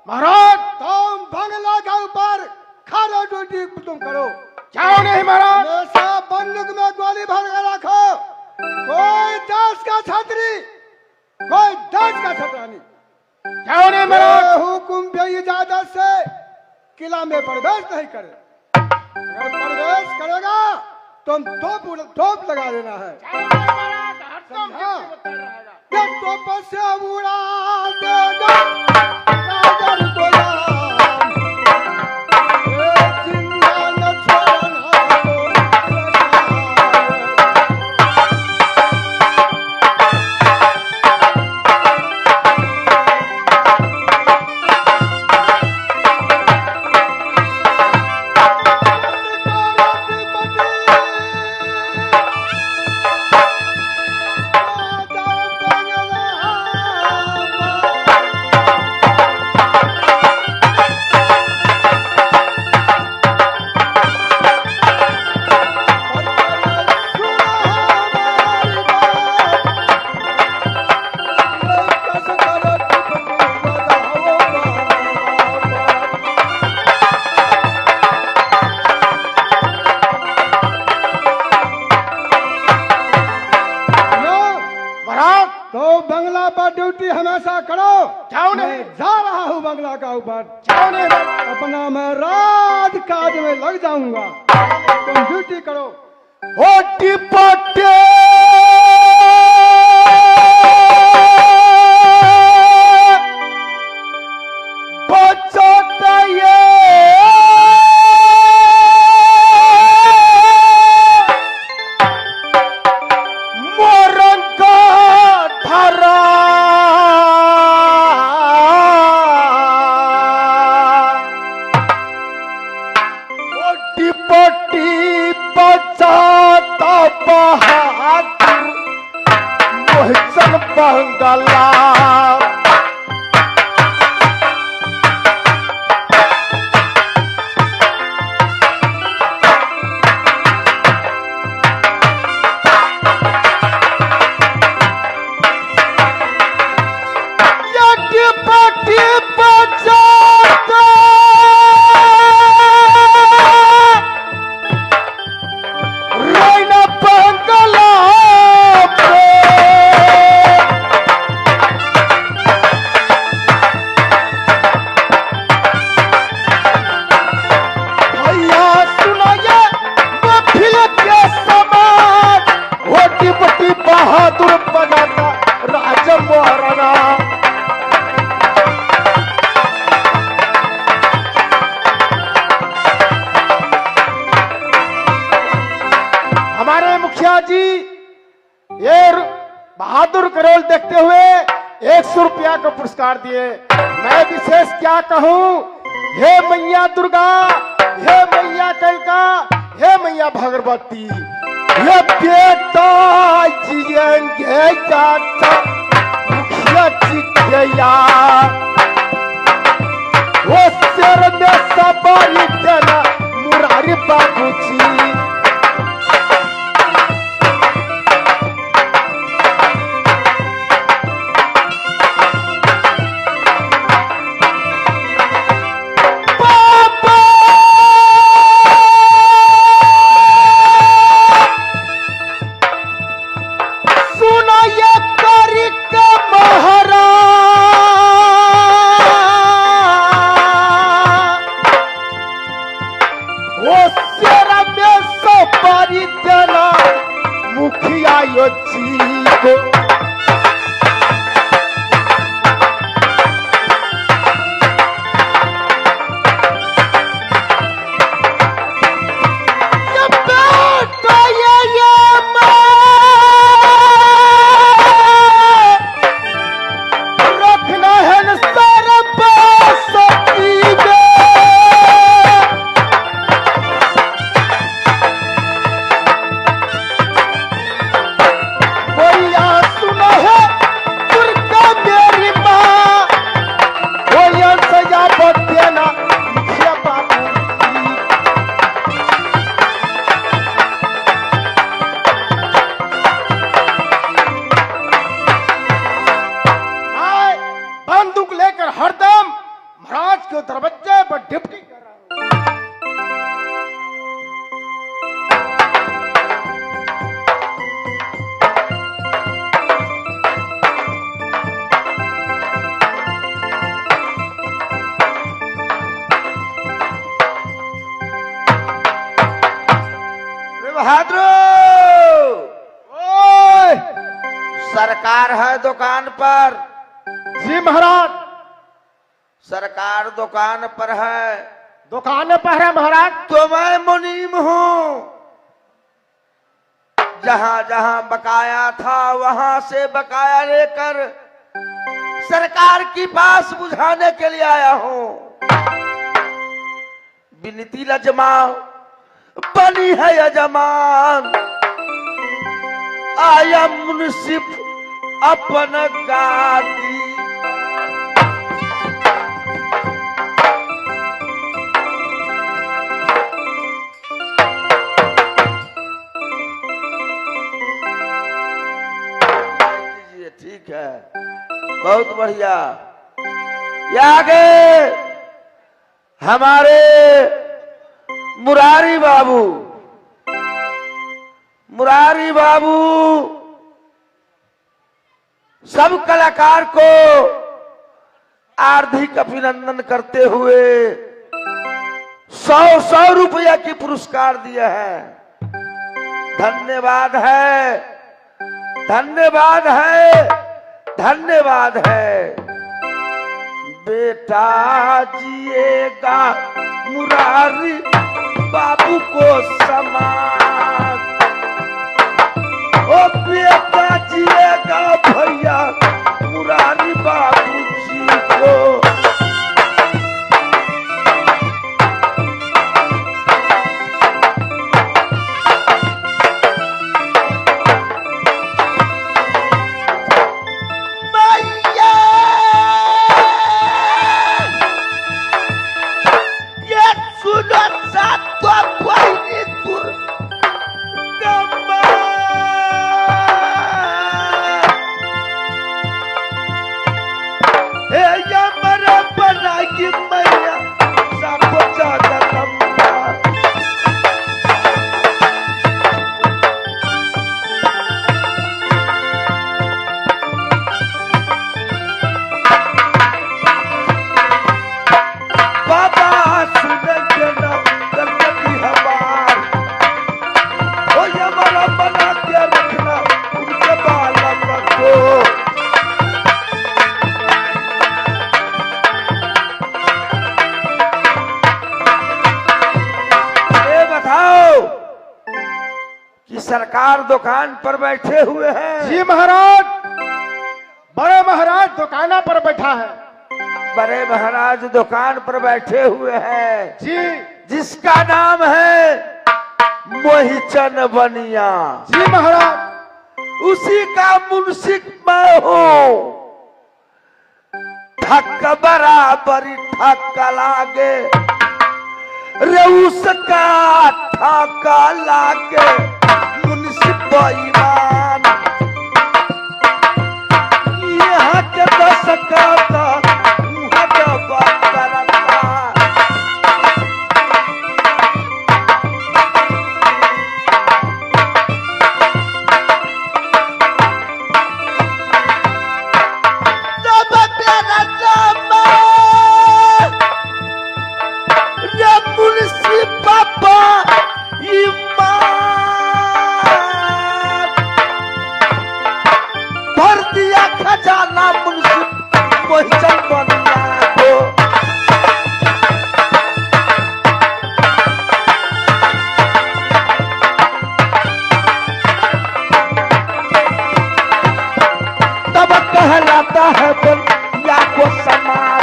महाराज तुम बंगला के ऊपर खड़े ड्यूटी तुम करो। क्यों नहीं महाराज? हमेशा बंदूक में गोली भर के रखो। कोई देश का छतरी, कोई देश का छतरा नहीं। क्यों नहीं महाराज? हुकुम पे इजाजत से किला में प्रवेश नहीं करे। अगर प्रवेश करेगा तुम तोप लगा देना है। ये तोप से उड़ा देगा राजन गुलाम, ये जिंदा न छोड़ना हमेशा करो। क्यों नहीं? जा रहा हूँ बंगला का ऊपर। क्यों नहीं? अपना मैं राज काज में लग जाऊंगा, तुम ड्यूटी करो। ओ टिपटे बंगला बहादुर बनाता राजा महाराणा। हमारे मुखिया जी ये बहादुर का रोल देखते हुए 100 रुपया का पुरस्कार दिए। मैं विशेष क्या कहूँ, हे मैया दुर्गा, हे मैया कलका, हे मैया भगवती, ये बेटा जिएंगे जाता मुखिया जी के यार, वो सिर में सवारी देना मुरारी बाबू जी। महाराज के दरवाजे पर डिप्टी कर रहा हूं। बहादुर ओए! सरकार है दुकान पर। जी महाराज। सरकार दुकान पर है। दुकान पर है महाराज। तो मैं मुनीम हूं। जहां जहां बकाया था वहां से बकाया लेकर सरकार की पास बुझाने के लिए आया हूं। विनती लजमाओ, बनी है यजमान। आया मुंसिफ अपन गादी। ठीक है, बहुत बढ़िया। ये आगे हमारे मुरारी बाबू, मुरारी बाबू सब कलाकार को हार्दिक अभिनंदन करते हुए 100 रुपया की पुरस्कार दिए हैं। धन्यवाद है, धन्यवाद है, धन्यवाद है। बेटा जिएगा मुरारी बाबू को समान। ओ बेटा जिएगा भैया मुरारी बाबू जी को। सरकार दुकान पर बैठे हुए हैं। जी महाराज। बड़े महाराज दुकाना पर बैठा है। बड़े महाराज दुकान पर बैठे हुए हैं जी। जिसका नाम है मोहिचन बनिया। जी महाराज। उसी का मुंसिक मैं हूं। ठक बराबरी ठक लागे रे उसका ठका लागे मुंसिफ ईमान। यहाँ के दस का कहलाता है बनिया को समाज,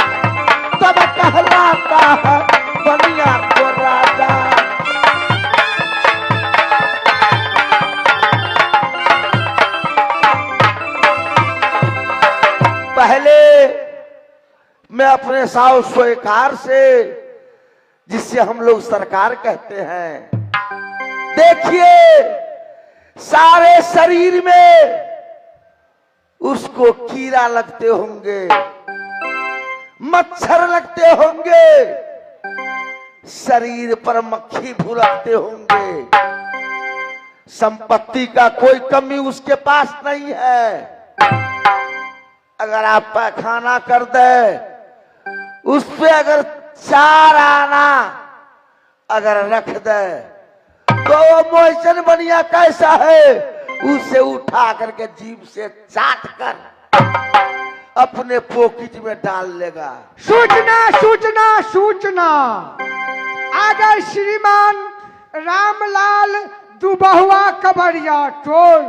तब कहलाता है बनिया को राजा। पहले मैं अपने साहूकार से, जिससे हम लोग सरकार कहते हैं, देखिए सारे शरीर में उसको कीड़ा लगते होंगे, मच्छर लगते होंगे, शरीर पर मक्खी भुरकते होंगे, संपत्ति का कोई कमी उसके पास नहीं है। अगर आप पैखाना कर दे, उस पे अगर 4 आना अगर रख दे, तो वो मोहसिन बनिया कैसा है, उसे उठा करके जीभ से चाट कर अपने पॉकेट में डाल लेगा। सूचना सूचना सूचना, अगर श्रीमान रामलाल दुबहुआ कबरिया टोल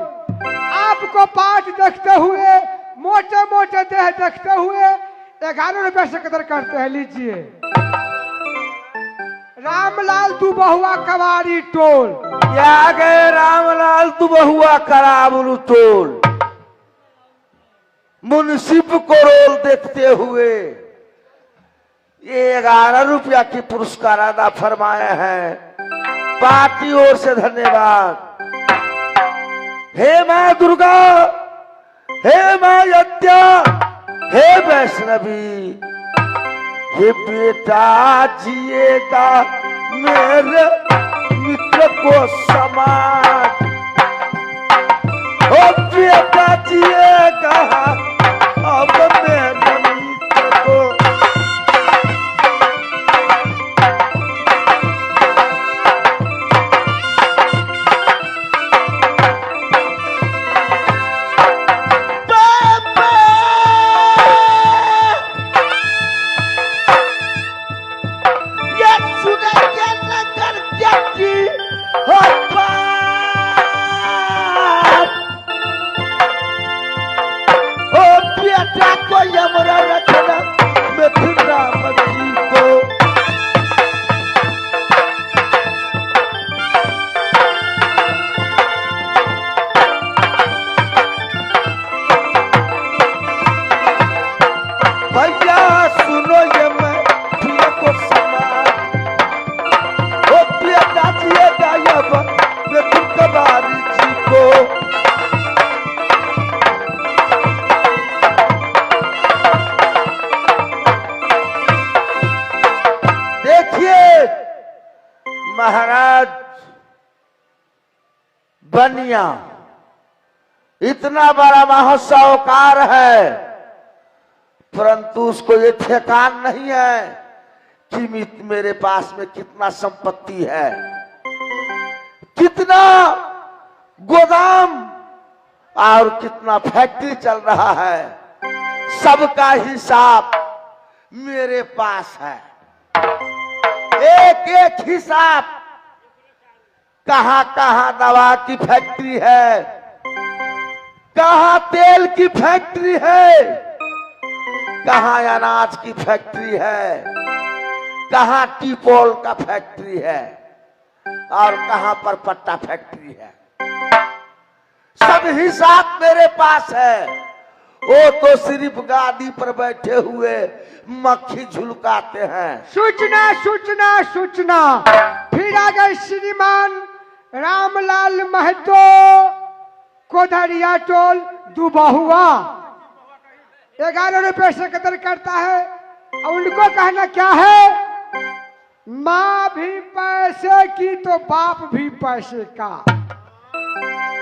आपको पाठ देखते हुए, मोटे मोटे देह देखते हुए 11 रुपए से कदर करते हैं, लीजिए। रामलाल दुबहुआ कबाड़ी टोल, या गए रामलाल दुबहुआ कराबुल टोल, मुंसिफ को रोल देखते हुए ये 11 रुपया की पुरस्कार अदा फरमाए हैं। पार्टी ओर से धन्यवाद। हे मां दुर्गा, हे मां यज्ञा, हे वैष्णवी, हे बेटा जिएगा मेरे मित्र को समाज, ओ बेटा जिएगा अब मेरे मित्र को। महाराज बनिया इतना बड़ा महासाहूकार है, परंतु उसको ये ठेकान नहीं है कि मेरे पास में कितना संपत्ति है, कितना गोदाम और कितना फैक्ट्री चल रहा है। सबका हिसाब मेरे पास है, एक एक हिसाब। कहां कहां दवा की फैक्ट्री है, कहां तेल की फैक्ट्री है, कहां अनाज की फैक्ट्री है, कहां टीपोल का फैक्ट्री है और कहां पर पट्टा फैक्ट्री है। सब हिसाब मेरे पास है। वो तो सिर्फ गादी पर बैठे हुए मक्खी झुलकाते हैं। सूचना सूचना सूचना, फिर आ गए श्रीमान रामलाल महतो कोधरिया टोल दुबहुआ, 11 रुपए से कदर करता है। और उनको कहना क्या है, माँ भी पैसे की तो बाप भी पैसे का,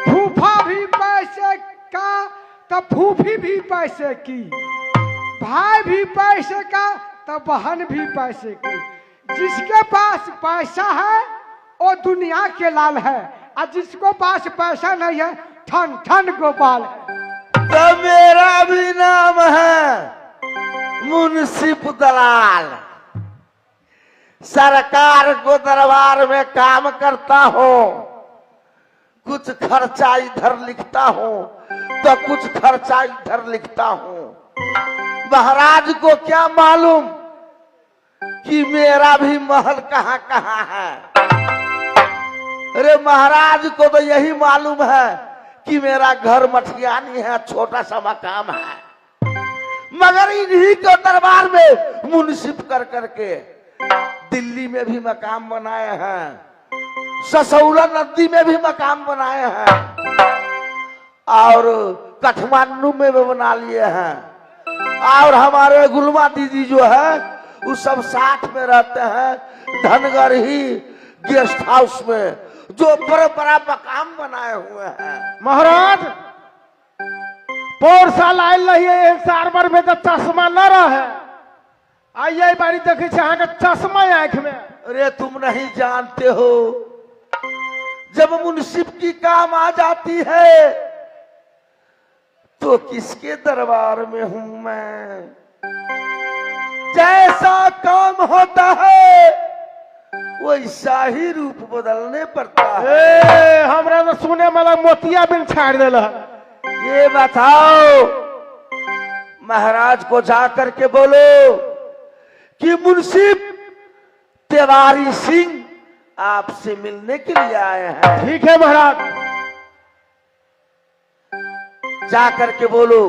फूफा भी पैसे का तो फूफी भी पैसे की, भाई भी पैसे का तो बहन भी पैसे की। जिसके पास पैसा है वो दुनिया के लाल है, और जिसको पास पैसा नहीं है ठन ठन गोपाल है। तो मेरा भी नाम है मुंसिफ दलाल। सरकार को दरबार में काम करता हूँ, कुछ खर्चा इधर लिखता हूँ तो कुछ खर्चा इधर लिखता हूँ। महाराज को क्या मालूम कि मेरा भी महल कहाँ कहाँ है। अरे महाराज को तो यही मालूम है कि मेरा घर मठियानी है, छोटा सा मकाम है, मगर इन्हीं के दरबार में मुंसिफ कर करके दिल्ली में भी मकाम बनाए हैं, ससौला नदी में भी मकाम बनाए हैं और काठमांडू में भी बना लिए हैं। और हमारे गुलमा दीदी जो है वो सब साथ में रहते हैं धनगर ही गेस्ट हाउस में, जो परंपरा मकाम बनाए हुए हैं। महाराज पोर साल आयल रही सार बार में तो चश्मा न रहे, आइए बारी देखे अहाँ के चश्मा आंख में। अरे तुम नहीं जानते हो, जब मुंसिफ की काम आ जाती है तो किसके दरबार में हूं मैं। जैसा काम होता है वैसा ही रूप बदलने पड़ता है। हमरा तो सुने मतलब मोतिया बिन छाड़ दिल। ये बताओ महाराज को जाकर के बोलो कि मुंसिफ तिवारी सिंह आपसे मिलने के लिए आए हैं। ठीक है महाराज, जाकर के बोलो।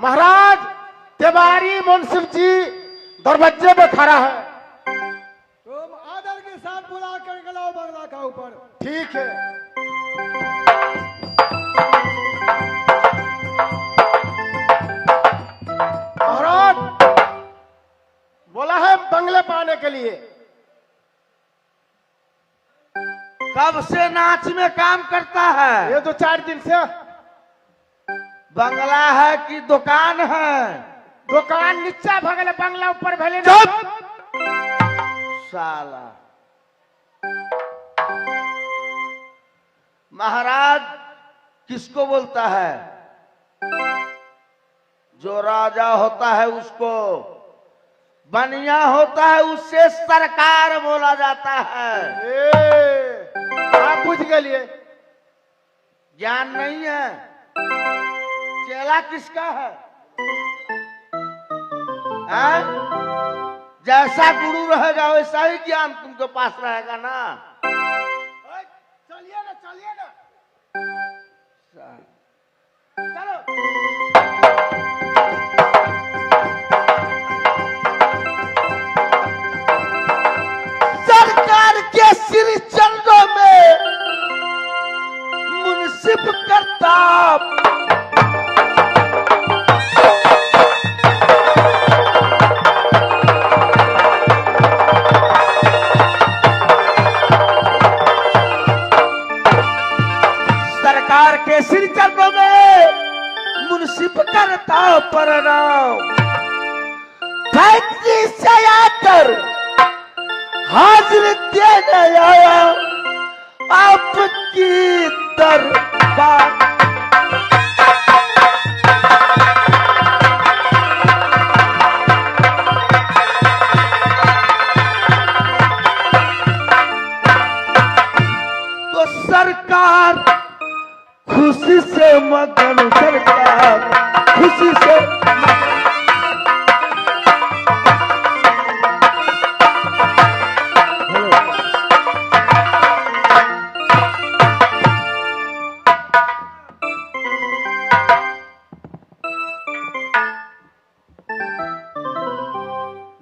महाराज तिवारी मुंसिफ जी दरवाजे पे खड़ा है। तुम आदर के साथ बुला कर लाओ बंगला का ऊपर। ठीक है। महाराज बोला है बंगले पाने के लिए। कब से नाच में काम करता है? ये तो 4 दिन से। बंगला है कि दुकान है? दुकान नीचा भगले बंगला ऊपर भले। साला महाराज किसको बोलता है? जो राजा होता है उसको, बनिया होता है उससे सरकार बोला जाता है। आप पूछ के लिए ज्ञान नहीं है। चेला किसका है? जैसा गुरु रहेगा वैसा ही ज्ञान तुमके पास रहेगा ना। चलिए ना, चलिए ना, चलो। सरकार के श्री चरणों में मुंसिफ करताप के सिर चरणों में मुंसिफ करता प्रणाम। फैक्ट्री से आकर हाजिर देने आया आपकी दरबार। तो सरकार खुशी से मगन, सरकार खुशी से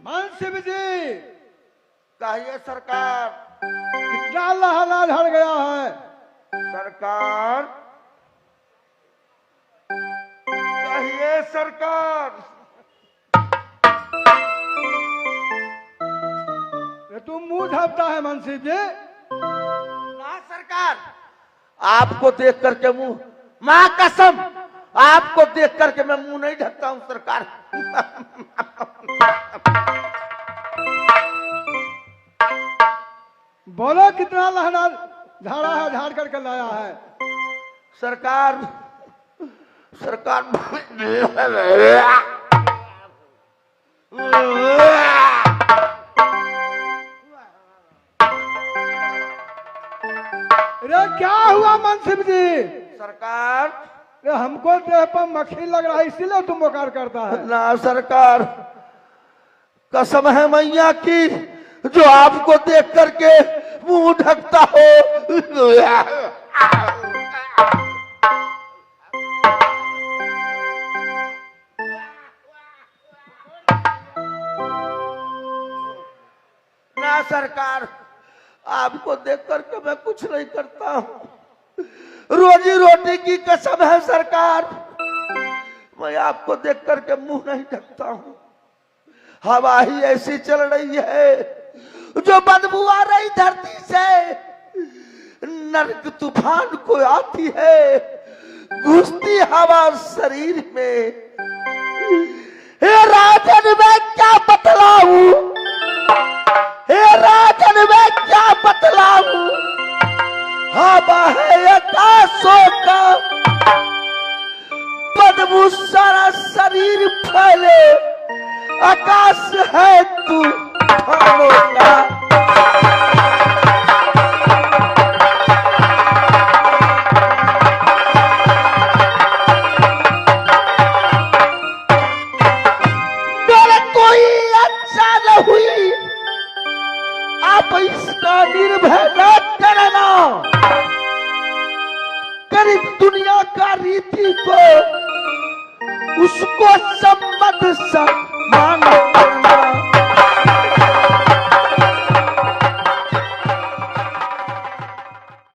मुंसिफ जी कहिए सरकार। कितना लहला झड़ गया है। सरकार कहिए सरकार। ये तुम मुंह ढापता है मुंसिफ जी। ना सरकार, आपको देख करके मुंह, मां कसम आपको देख करके मैं मुंह नहीं ढकता हूं सरकार। बोलो कितना लहरा झाड़ा है, झाड़ करके लाया है। सरकार सरकार अरे क्या हुआ मुंसिफ जी? सरकार अरे हमको देह पर मक्खी लग रहा है इसीलिए तुम बोकार करता है। ना सरकार, कसम है मैया की जो आपको देख करके मुंह ढकता हो। हाँ सरकार, आपको देख करके मैं कुछ नहीं करता हूँ, रोजी रोटी की कसम है सरकार, मैं आपको देख करके मुंह नहीं ढकता हूँ। हवा ही ऐसी चल रही है जो बदबू आ रही धरती से, नर्क तूफान को आती है, घुसती हवा शरीर में। हे राजन मैं क्या बतलाऊं, हे राजन मैं क्या बतलाऊं, हवा है आकाशों का, बदबू सारा शरीर फैले, आकाश है तूफानों का। मेरे कोई अच्छा न हुई, आप इसका निर्भय न करना, करीब दुनिया का रीति को उसको सम्मत सा मानो।